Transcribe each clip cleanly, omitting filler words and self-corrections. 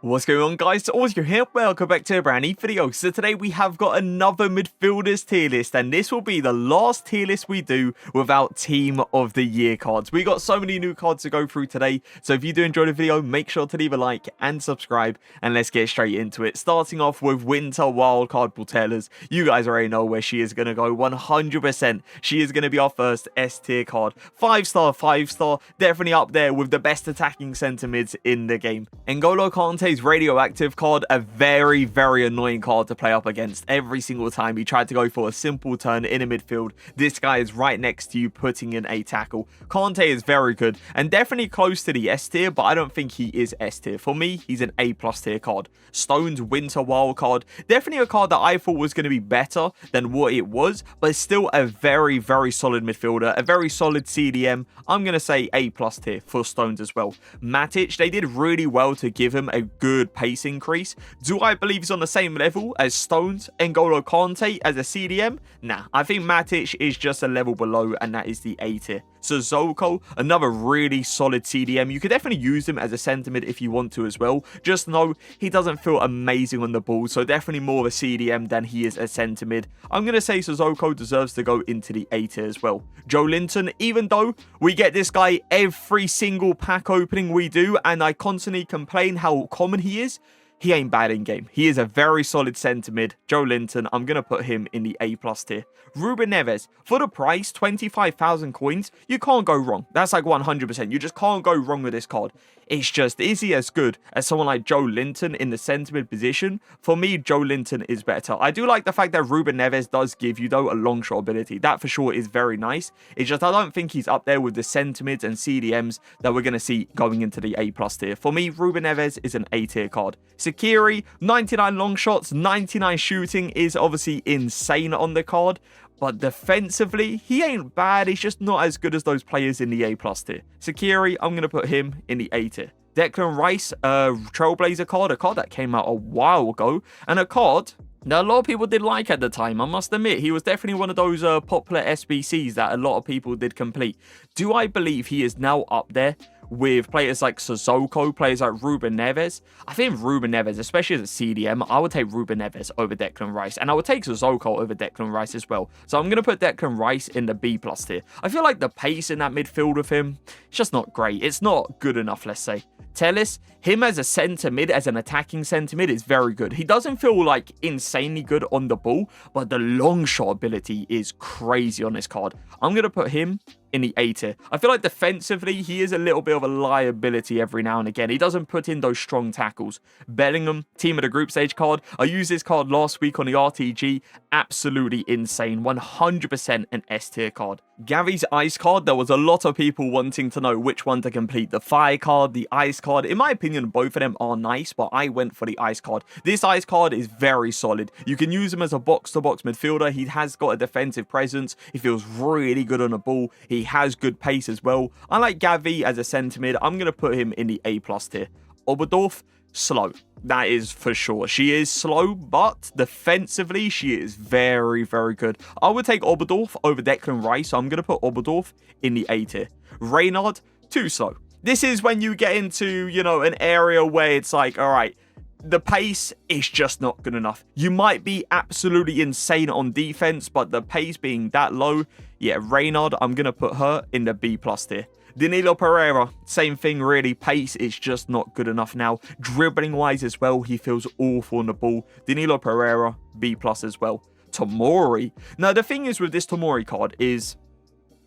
What's going on, guys? It's Auzio here. Welcome back to a brand new video. So today we have got another midfielders tier list, and this will be the last tier list we do without team of the year cards. We got so many new cards to go through today, so if you do enjoy the video, make sure to leave a like and subscribe, and let's get straight into it. Starting off with winter wildcard Portellers. You guys already know where she is going to go. 100% she is going to be our first S tier card. 5-star, 5-star, definitely up there with the best attacking centre mids in the game. N'Golo Kante's radioactive card, a very annoying card to play up against. Every single time you tried to go for a simple turn in a midfield, this guy is right next to you putting in a tackle. Kante is very good and definitely close to the S tier, but I don't think he is S tier. For me, he's an A+ tier card. Stone's winter wild card, definitely a card that I thought was going to be better than what it was, but still a very solid midfielder, a very solid CDM. I'm going to say A+ tier for Stones as well. Matic, they did really well to give him a good pace increase. Do I believe he's on the same level as Stones and N'Golo Kante as a CDM? Nah, I think Matic is just a level below, and that is the A tier. Sissoko, another really solid CDM. You could definitely use him as a centre mid if you want to as well. Just know he doesn't feel amazing on the ball, so definitely more of a CDM than he is a centre mid. I'm going to say Sissoko deserves to go into the A tier as well. Joe Linton, even though we get this guy every single pack opening we do, and I constantly complain how common he is, he ain't bad in game. He is a very solid centre mid. Joe Linton, I'm going to put him in the A+ tier. Ruben Neves, for the price, 25,000 coins, you can't go wrong. That's like 100%. You just can't go wrong with this card. It's just, is he as good as someone like Joe Linton in the centre mid position? For me, Joe Linton is better. I do like the fact that Ruben Neves does give you, though, a long shot ability. That for sure is very nice. It's just, I don't think he's up there with the centre mids and CDMs that we're going to see going into the A+ tier. For me, Ruben Neves is an A tier card. Sakiri, 99 long shots, 99 shooting is obviously insane on the card. But defensively, he ain't bad. He's just not as good as those players in the A+ tier. Sakiri, I'm going to put him in the A tier. Declan Rice, Trailblazer card, a card that came out a while ago, and a card that a lot of people did like at the time. I must admit, he was definitely one of those popular SBCs that a lot of people did complete. Do I believe he is now up there with players like Sissoko, players like Ruben Neves? I think Ruben Neves, especially as a CDM, I would take Ruben Neves over Declan Rice, and I would take Sissoko over Declan Rice as well. So I'm going to put Declan Rice in the B+ tier. I feel like the pace in that midfield with him, it's just not great. It's not good enough, let's say. Telles, him as a centre mid, as an attacking centre mid, is very good. He doesn't feel like insanely good on the ball, but the long shot ability is crazy on this card. I'm going to put him in the A tier. I feel like defensively, he is a little bit of a liability every now and again. He doesn't put in those strong tackles. Bellingham, team of the group stage card. I used this card last week on the RTG. Absolutely insane. 100% an S tier card. Gavi's ice card, there was a lot of people wanting to know which one to complete. The fire card, the ice card. In my opinion, both of them are nice, but I went for the ice card. This ice card is very solid. You can use him as a box-to-box midfielder. He has got a defensive presence. He feels really good on the ball. He has good pace as well. I like Gavi as a centre mid. I'm going to put him in the A+ tier. Oberdorf, slow. That is for sure. She is slow, but defensively, she is very good. I would take Oberdorf over Declan Rice, so I'm going to put Oberdorf in the A tier. Reynard, too slow. This is when you get into, you know, an area where it's like, all right, the pace is just not good enough. You might be absolutely insane on defense, but the pace being that low, yeah, Reynard, I'm going to put her in the B+ tier. Danilo Pereira, same thing really. Pace is just not good enough now. Dribbling wise as well, he feels awful on the ball. Danilo Pereira, B+ as well. Tomori. Now the thing is with this Tomori card is,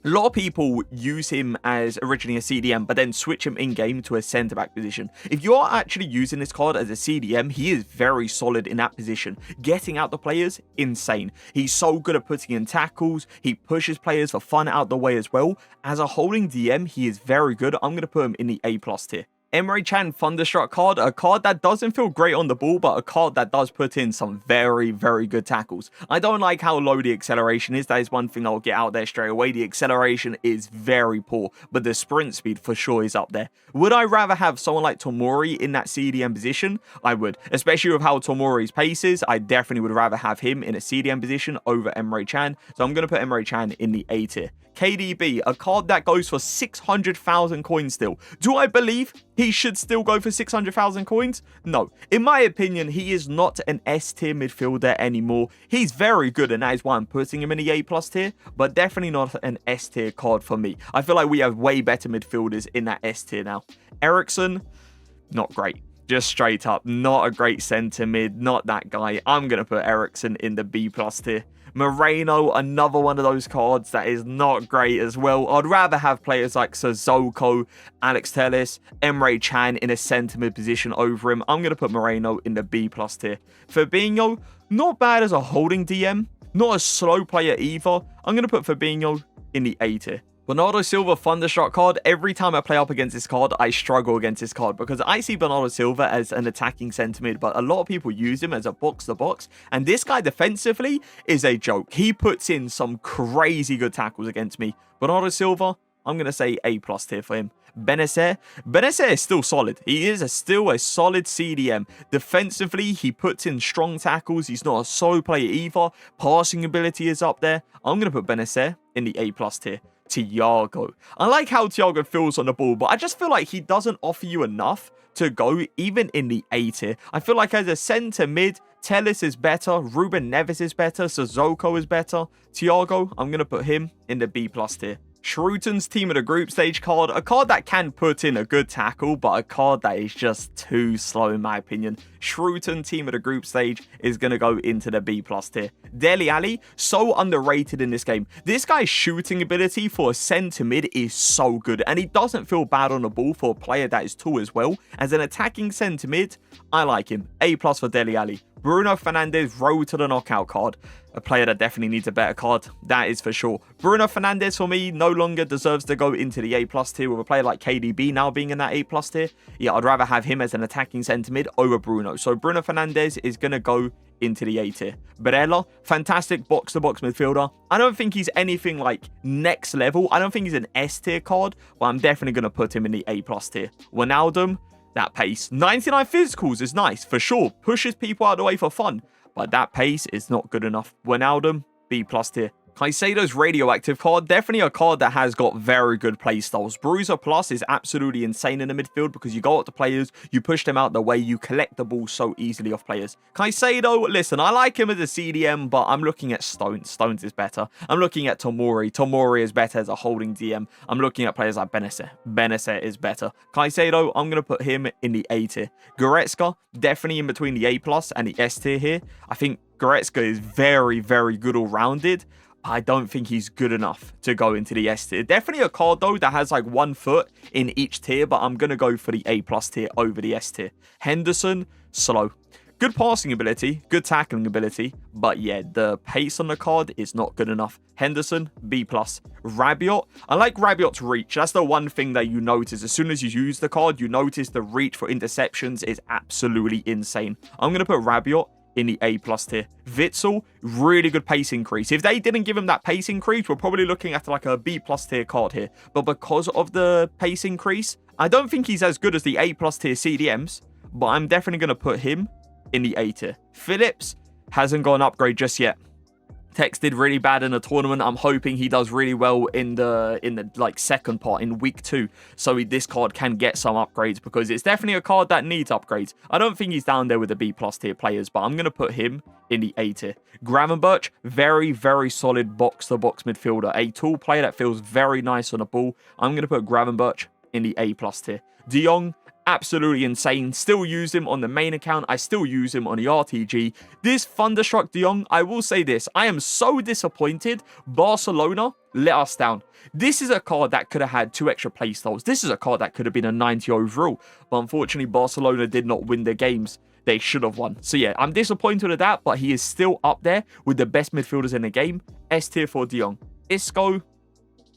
a lot of people use him as originally a CDM, but then switch him in-game to a centre-back position. If you are actually using this card as a CDM, he is very solid in that position. Getting out the players, insane. He's so good at putting in tackles. He pushes players for fun out the way as well. As a holding DM, he is very good. I'm going to put him in the A+ tier. Emre Can Thunderstruck card, a card that doesn't feel great on the ball, but a card that does put in some very good tackles. I don't like how low the acceleration is. That is one thing I'll get out there straight away. The acceleration is very poor, but the sprint speed for sure is up there. Would I rather have someone like Tomori in that CDM position? I would, especially with how Tomori's pace is. I definitely would rather have him in a CDM position over Emre Can. So I'm going to put Emre Can in the A tier. KDB, a card that goes for 600,000 coins still. Do I believe he should still go for 600,000 coins? No. In my opinion, he is not an S tier midfielder anymore. He's very good, and that is why I'm putting him in the A+ tier, but definitely not an S tier card for me. I feel like we have way better midfielders in that S tier now. Eriksen, not great. Just straight up, not a great centre mid, not that guy. I'm going to put Eriksen in the B+ tier. Moreno, another one of those cards that is not great as well. I'd rather have players like Sissoko, Alex Telles, Emre Can in a centre mid position over him. I'm going to put Moreno in the B+ tier. Fabinho, not bad as a holding DM, not a slow player either. I'm going to put Fabinho in the A tier. Bernardo Silva Thunderstruck card, every time I play up against this card, I struggle against this card because I see Bernardo Silva as an attacking centre mid, but a lot of people use him as a box-to-box, and this guy defensively is a joke. He puts in some crazy good tackles against me. Bernardo Silva, I'm going to say A+ tier for him. Benacer is still solid. He is still a solid CDM. Defensively, he puts in strong tackles. He's not a solo player either. Passing ability is up there. I'm going to put Benacer in the A+ tier. Thiago. I like how Thiago feels on the ball, but I just feel like he doesn't offer you enough to go even in the A tier. I feel like as a centre mid, Telles is better, Ruben Neves is better, Sissoko is better. Thiago, I'm going to put him in the B+ tier. Schruten's Team of the Group Stage card, a card that can put in a good tackle, but a card that is just too slow in my opinion. Schruten Team of the Group Stage is going to go into the B+ tier. Dele Alli, so underrated in this game. This guy's shooting ability for a centre mid is so good, and he doesn't feel bad on the ball for a player that is tall as well. As an attacking centre mid, I like him. A+ for Dele Alli. Bruno Fernandes, road to the knockout card. A player that definitely needs a better card, that is for sure. Bruno Fernandes for me no longer deserves to go into the A+ tier with a player like KDB now being in that A+ tier. Yeah, I'd rather have him as an attacking centre mid over Bruno. So Bruno Fernandes is going to go into the A tier. Barella, fantastic box-to-box midfielder. I don't think he's anything like next level. I don't think he's an S tier card, but I'm definitely going to put him in the A+ tier. Wijnaldum, that pace. 99 physicals is nice, for sure. Pushes people out of the way for fun. But that pace is not good enough. Wijnaldum, B+ tier. Caicedo's Radioactive card, definitely a card that has got very good playstyles. Bruiser Plus is absolutely insane in the midfield because you go up to players, you push them out the way, you collect the ball so easily off players. Caicedo, listen, I like him as a CDM, but I'm looking at Stones. Stones is better. I'm looking at Tomori. Tomori is better as a holding DM. I'm looking at players like Benacer. Benacer is better. Caicedo, I'm going to put him in the A tier. Goretzka, definitely in between the A+ and the S tier here. I think Goretzka is very, very good all-rounded. I don't think he's good enough to go into the S tier. Definitely a card, though, that has like 1 foot in each tier, but I'm going to go for the A+ tier over the S tier. Henderson, slow. Good passing ability, good tackling ability, but yeah, the pace on the card is not good enough. Henderson, B+. Rabiot, I like Rabiot's reach. That's the one thing that you notice. As soon as you use the card, you notice the reach for interceptions is absolutely insane. I'm going to put Rabiot in the A+ tier. Witsel, really good pace increase. If they didn't give him that pace increase, we're probably looking at like a B+ tier card here. But because of the pace increase, I don't think he's as good as the A+ tier CDMs, but I'm definitely going to put him in the A tier. Phillips hasn't got an upgrade just yet. Tex did really bad in the tournament. I'm hoping he does really well in the like second part in week 2, so this card can get some upgrades because it's definitely a card that needs upgrades. I don't think he's down there with the B+ tier players, but I'm going to put him in the A tier. Gravenberch, very, very solid box-to-box midfielder. A tall player that feels very nice on the ball. I'm going to put Gravenberch in the A+ tier. De Jong, absolutely insane. Still use him on the main account. I still use him on the RTG. This Thunderstruck De Jong, I will say this. I am so disappointed. Barcelona let us down. This is a card that could have had 2 extra playstyles. This is a card that could have been a 90 overall. But unfortunately, Barcelona did not win their games they should have won. So yeah, I'm disappointed with that, but he is still up there with the best midfielders in the game. S tier for De Jong. Isco,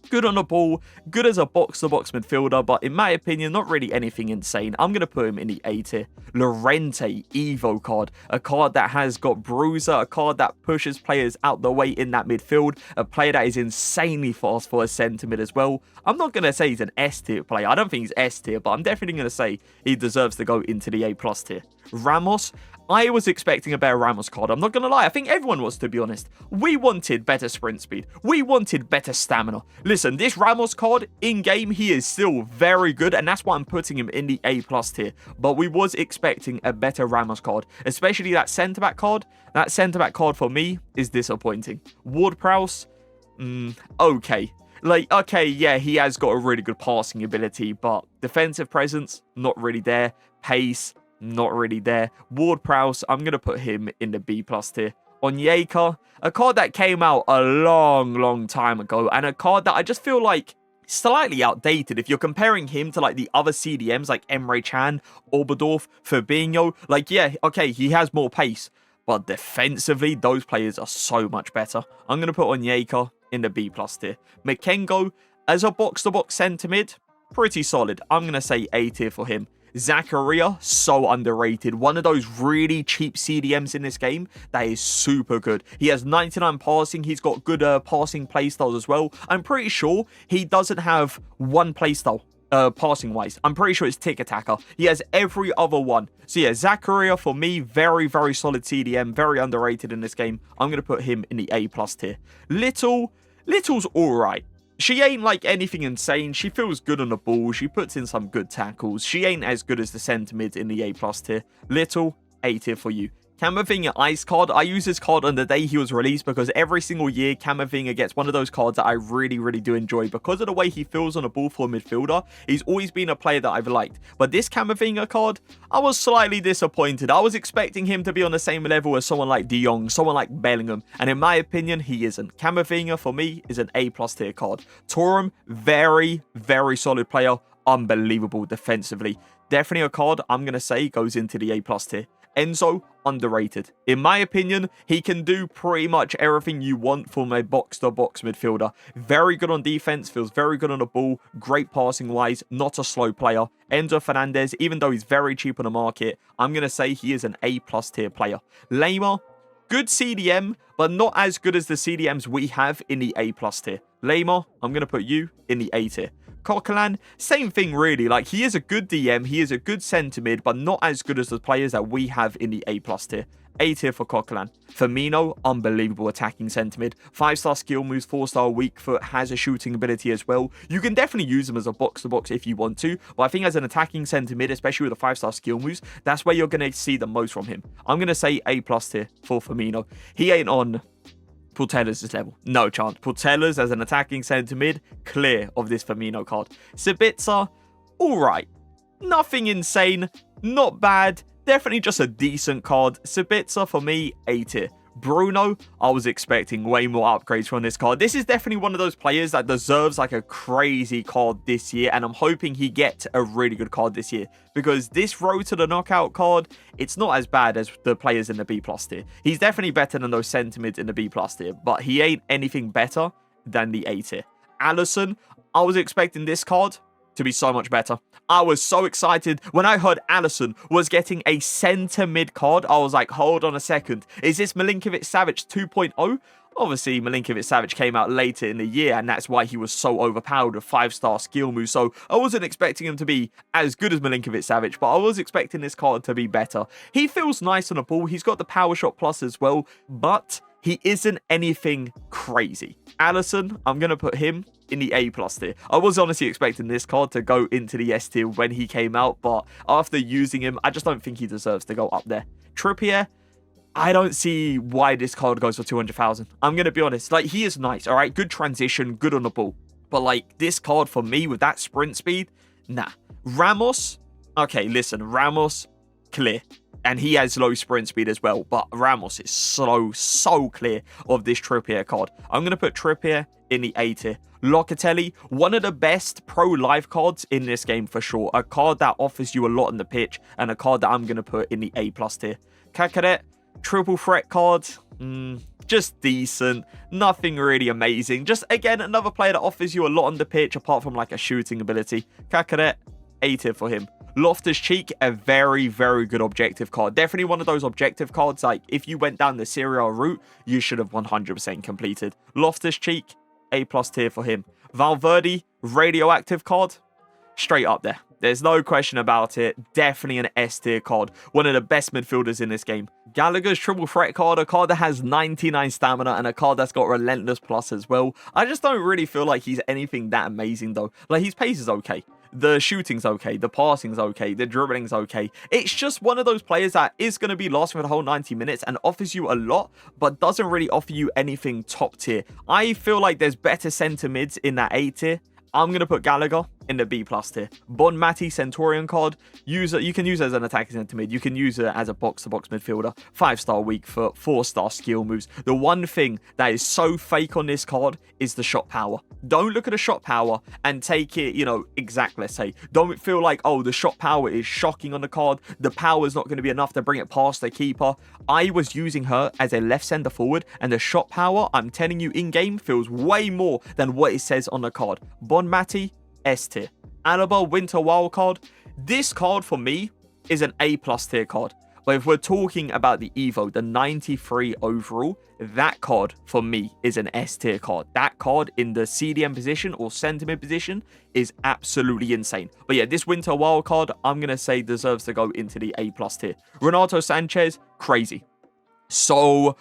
good on the ball, good as a box-to-box midfielder, but in my opinion, not really anything insane. I'm going to put him in the A tier. Llorente, Evo card, a card that has got bruiser, a card that pushes players out the way in that midfield, a player that is insanely fast for a centre mid as well. I'm not going to say he's an S tier player. I don't think he's S tier, but I'm definitely going to say he deserves to go into the A+ tier. Ramos, I was expecting a better Ramos card. I'm not going to lie. I think everyone was, to be honest. We wanted better sprint speed. We wanted better stamina. Listen, this Ramos card, in-game, he is still very good, and that's why I'm putting him in the A+ tier. But we was expecting a better Ramos card, especially that centre-back card. That centre-back card, for me, is disappointing. Ward-Prowse, okay. Like, okay, yeah, he has got a really good passing ability, but defensive presence, not really there. Pace, not really there. Ward-Prowse, I'm going to put him in the B+ tier. Onyeka, a card that came out a long time ago, and a card that I just feel like slightly outdated. If you're comparing him to like the other CDMs like Emre Can, Oberdorf, Fabinho, like, yeah, okay, he has more pace, but defensively, those players are so much better. I'm going to put Onyeka in the B+ tier. Makengo, as a box-to-box centre mid, pretty solid. I'm going to say A tier for him. Zakaria, so underrated. One of those really cheap CDMs in this game that is super good. He has 99 passing. He's got good passing playstyles as well. I'm pretty sure he doesn't have one playstyle passing-wise. I'm pretty sure it's tick-attacker. He has every other one. So yeah, Zakaria, for me, very solid CDM. Very underrated in this game. I'm going to put him in the A+ tier. Little's alright. She ain't like anything insane. She feels good on the ball. She puts in some good tackles. She ain't as good as the centre mid in the A+ tier. Little, A tier for you. Camavinga Ice card. I use this card on the day he was released because every single year Camavinga gets one of those cards that I really do enjoy. Because of the way he feels on the ball for a midfielder, he's always been a player that I've liked. But this Camavinga card, I was slightly disappointed. I was expecting him to be on the same level as someone like De Jong, someone like Bellingham. And in my opinion, he isn't. Camavinga, for me, is an A+ tier card. Thuram, very solid player. Unbelievable defensively. Definitely a card I'm going to say goes into the A+ tier. Enzo, underrated. In my opinion, he can do pretty much everything you want from a box-to-box midfielder. Very good on defense, feels very good on the ball, great passing-wise, not a slow player. Enzo Fernandez, even though he's very cheap on the market, I'm going to say he is an A+ tier player. Lema, good CDM, but not as good as the CDMs we have in the A+ tier. Lema, I'm going to put you in the A tier. Coquelin, same thing really. Like, he is a good DM, he is a good centre mid, but not as good as the players that we have in the A+ tier. A tier for Coquelin. Firmino, unbelievable attacking centre mid. 5-star skill moves, 4-star weak foot, has a shooting ability as well. You can definitely use him as a box-to-box if you want to, but I think as an attacking centre mid, especially with the 5-star skill moves, that's where you're going to see the most from him. I'm going to say A+ tier for Firmino. He ain't on Putellas' level. No chance. Putellas as an attacking centre mid, clear of this Firmino card. Sabitzer, alright. Nothing insane. Not bad. Definitely just a decent card. Sabitzer, for me, A tier. Bruno, I was expecting way more upgrades from this card. This is definitely one of those players that deserves like a crazy card this year, and I'm hoping he gets a really good card this year, because this road to the knockout card, it's not as bad as the players in the B+ tier. He's definitely better than those centre mids in the B+ tier, but he ain't anything better than the A tier. Alisson, I was expecting this card to be so much better. I was so excited when I heard Alisson was getting a centre mid card. I was like, hold on a second. Is this Milinkovic-Savic 2.0? Obviously, Milinkovic-Savic came out later in the year, and that's why he was so overpowered with 5-star skill moves. So I wasn't expecting him to be as good as Milinkovic-Savic, but I was expecting this card to be better. He feels nice on the ball. He's got the Power Shot Plus as well, but he isn't anything crazy. Alisson, I'm going to put him in the A+ tier. I was honestly expecting this card to go into the S tier when he came out, but after using him, I just don't think he deserves to go up there. Trippier, I don't see why this card goes for 200,000. I'm going to be honest. Like, he is nice, all right? Good transition, good on the ball. But, like, this card for me with that sprint speed, nah. Ramos, okay, listen, Ramos, clear. And he has low sprint speed as well, but Ramos is so clear of this Trippier card. I'm going to put Trippier in the A tier. Locatelli, one of the best pro life cards in this game for sure. A card that offers you a lot on the pitch, and a card that I'm going to put in the A+ tier. Cacaret, triple threat card, just decent. Nothing really amazing. Just, again, another player that offers you a lot on the pitch, apart from like a shooting ability. Cacaret, A tier for him. Loftus-Cheek, a very good objective card. Definitely one of those objective cards, like, if you went down the Serie A route, you should have 100% completed. Loftus-Cheek, A+ tier for him. Valverde, radioactive card, straight up there. There's no question about it. Definitely an S tier card. One of the best midfielders in this game. Gallagher's triple threat card, a card that has 99 stamina and a card that's got relentless plus as well. I just don't really feel like he's anything that amazing though. Like his pace is okay. The shooting's okay. The passing's okay. The dribbling's okay. It's just one of those players that is going to be lasting for the whole 90 minutes and offers you a lot, but doesn't really offer you anything top tier. I feel like there's better centre mids in that A tier. I'm going to put Gallagher in the B+ tier. Bonmati Centurion card. You can use it as an attacking centre mid. You can use it as a box-to-box midfielder. 5-star weak foot, 4-star skill moves. The one thing that is so fake on this card is the shot power. Don't look at the shot power and take it, you know, exact, let's say. Don't feel like, oh, the shot power is shocking on the card. The power is not going to be enough to bring it past the keeper. I was using her as a left centre forward, and the shot power, I'm telling you, in-game feels way more than what it says on the card. Bonmati, S tier. Alaba Winter Wildcard. This card for me is an A+ tier card. But if we're talking about the Evo, the 93 overall, that card for me is an S tier card. That card in the CDM position or centre mid position is absolutely insane. But yeah, this Winter Wildcard, I'm going to say deserves to go into the A+ tier. Renato Sanchez, crazy. So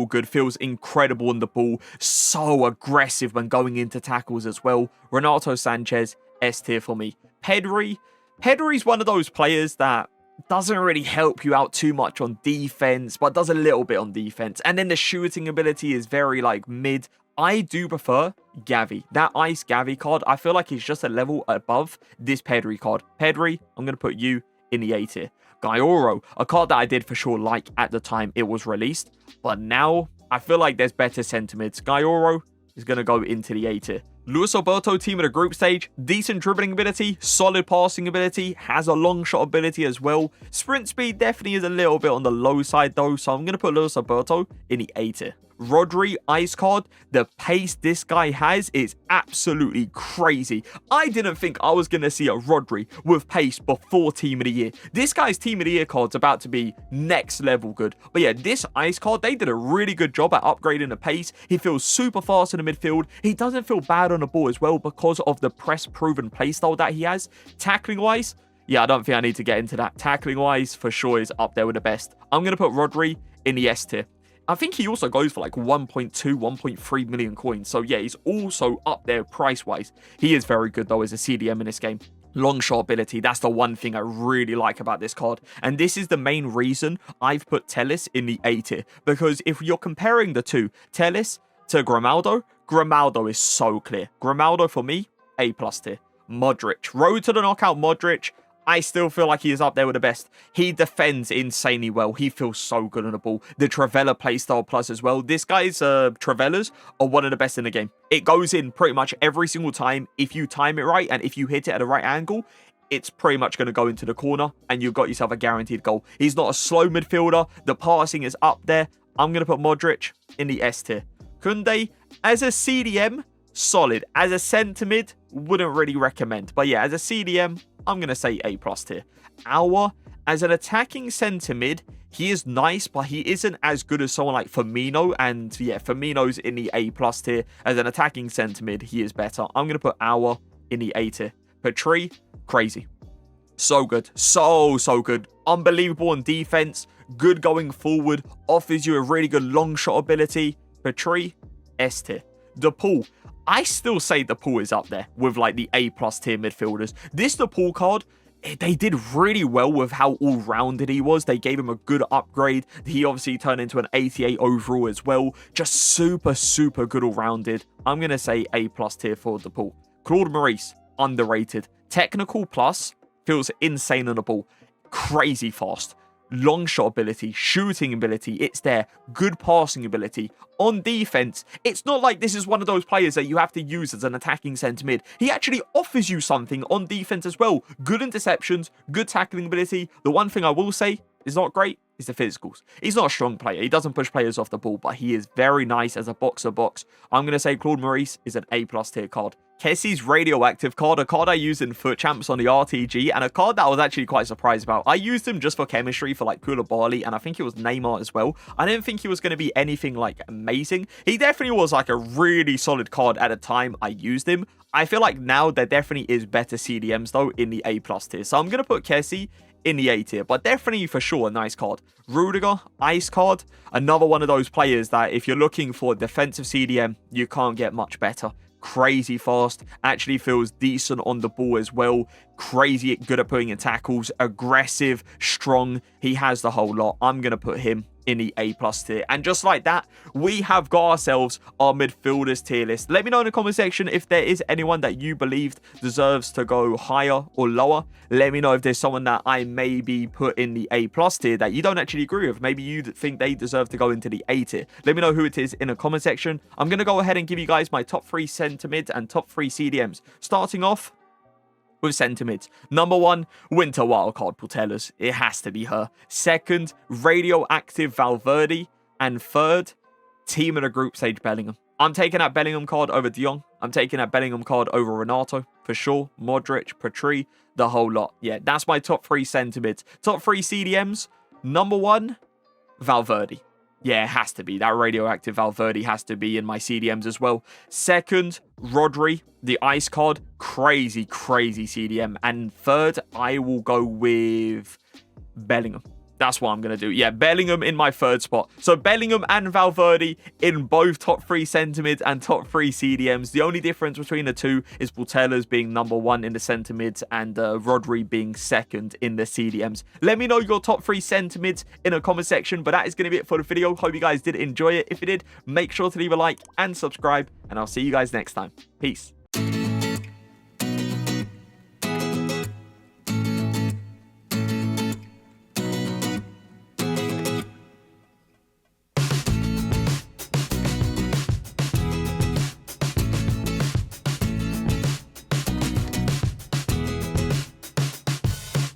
good. Feels incredible on the ball. So aggressive when going into tackles as well. Renato Sanchez, S tier for me. Pedri's one of those players that doesn't really help you out too much on defense, but does a little bit on defense. And then the shooting ability is very like mid. I do prefer Gavi. That Ice Gavi card, I feel like he's just a level above this Pedri card. Pedri, I'm going to put you in the A tier. Gaioro, a card that I did for sure like at the time it was released, but now I feel like there's better sentiments. Gaioro is going to go into the A tier. Luis Alberto, team of the group stage, decent dribbling ability, solid passing ability, has a long shot ability as well. Sprint speed definitely is a little bit on the low side though, so I'm going to put Luis Alberto in the A tier. Rodri, Ice card, the pace this guy has is absolutely crazy. I didn't think I was going to see a Rodri with pace before Team of the Year. This guy's Team of the Year card's about to be next level good. But yeah, this Ice card, they did a really good job at upgrading the pace. He feels super fast in the midfield. He doesn't feel bad on the ball as well because of the press-proven playstyle that he has. Tackling-wise, yeah, I don't think I need to get into that. Tackling-wise, for sure, is up there with the best. I'm going to put Rodri in the S tier. I think he also goes for like 1.2, 1.3 million coins. So yeah, he's also up there price-wise. He is very good though as a CDM in this game. Long shot ability, that's the one thing I really like about this card. And this is the main reason I've put Telles in the A tier. Because if you're comparing the two, Telles to Grimaldo, Grimaldo is so clear. Grimaldo for me, A+ tier. Modric, road to the knockout Modric. I still feel like he is up there with the best. He defends insanely well. He feels so good on the ball. The Travella playstyle plus as well. This guy's Travellas are one of the best in the game. It goes in pretty much every single time. If you time it right and if you hit it at the right angle, it's pretty much going to go into the corner and you've got yourself a guaranteed goal. He's not a slow midfielder. The passing is up there. I'm going to put Modric in the S tier. Kunde, as a CDM, solid. As a centre mid, wouldn't really recommend. But yeah, as a CDM, I'm going to say A+ tier. Auer, as an attacking centre mid, he is nice, but he isn't as good as someone like Firmino. And yeah, Firmino's in the A+ tier. As an attacking centre mid, he is better. I'm going to put Auer in the A tier. Petrie, crazy. So good. So good. Unbelievable on defense. Good going forward. Offers you a really good long shot ability. Petrie, S tier. DePaul. I still say DePaul is up there with like the A+ tier midfielders. This DePaul card, they did really well with how all-rounded he was. They gave him a good upgrade. He obviously turned into an 88 overall as well. Just super good all-rounded. I'm going to say A+ tier for DePaul. Claude Maurice, underrated. Technical plus, feels insane on the ball. Crazy fast. Long shot ability, shooting ability, it's there. Good passing ability. On defense, it's not like this is one of those players that you have to use as an attacking centre mid. He actually offers you something on defense as well. Good interceptions, good tackling ability. The one thing I will say is not great is the physicals. He's not a strong player. He doesn't push players off the ball, but he is very nice as a box-to-box. I'm going to say Claude Maurice is an A+ tier card. Kessie's radioactive card, a card I used in Foot Champs on the RTG, and a card that I was actually quite surprised about. I used him just for chemistry for like Koulibaly, and I think it was Neymar as well. I didn't think he was going to be anything like amazing. He definitely was like a really solid card at the time I used him. I feel like now there definitely is better CDMs though in the A+ tier. So I'm going to put Kessie in the A tier, but definitely for sure a nice card. Rudiger, ice card, another one of those players that if you're looking for a defensive CDM, you can't get much better. Crazy fast, actually feels decent on the ball as well, crazy good at putting in tackles, aggressive, strong, he has the whole lot. I'm going to put him in the A+ tier. And just like that, we have got ourselves our midfielders tier list. Let me know in the comment section if there is anyone that you believed deserves to go higher or lower. Let me know if there's someone that I maybe put in the A+ tier that you don't actually agree with. Maybe you think they deserve to go into the A tier. Let me know who it is in the comment section. I'm going to go ahead and give you guys my top 3 centre mids and top 3 CDMs. Starting off with centre mids. Number 1, Winter Wildcard Putellas. It has to be her. Second, Radioactive Valverde. And third, Team of the Group Stage Bellingham. I'm taking that Bellingham card over De Jong. I'm taking that Bellingham card over Renato. For sure. Modric, Petri, the whole lot. Yeah, that's my top 3 centre mids. Top 3 CDMs. Number 1, Valverde. Yeah, it has to be. That radioactive Valverde has to be in my CDMs as well. Second, Rodri, the ice card. Crazy, crazy CDM. And third, I will go with Bellingham. That's what I'm going to do. Yeah, Bellingham in my third spot. So Bellingham and Valverde in both top 3 centre mids and top 3 CDMs. The only difference between the two is Putellas being number 1 in the centre mids and Rodri being second in the CDMs. Let me know your top 3 centre mids in a comment section. But that is going to be it for the video. Hope you guys did enjoy it. If you did, make sure to leave a like and subscribe. And I'll see you guys next time. Peace.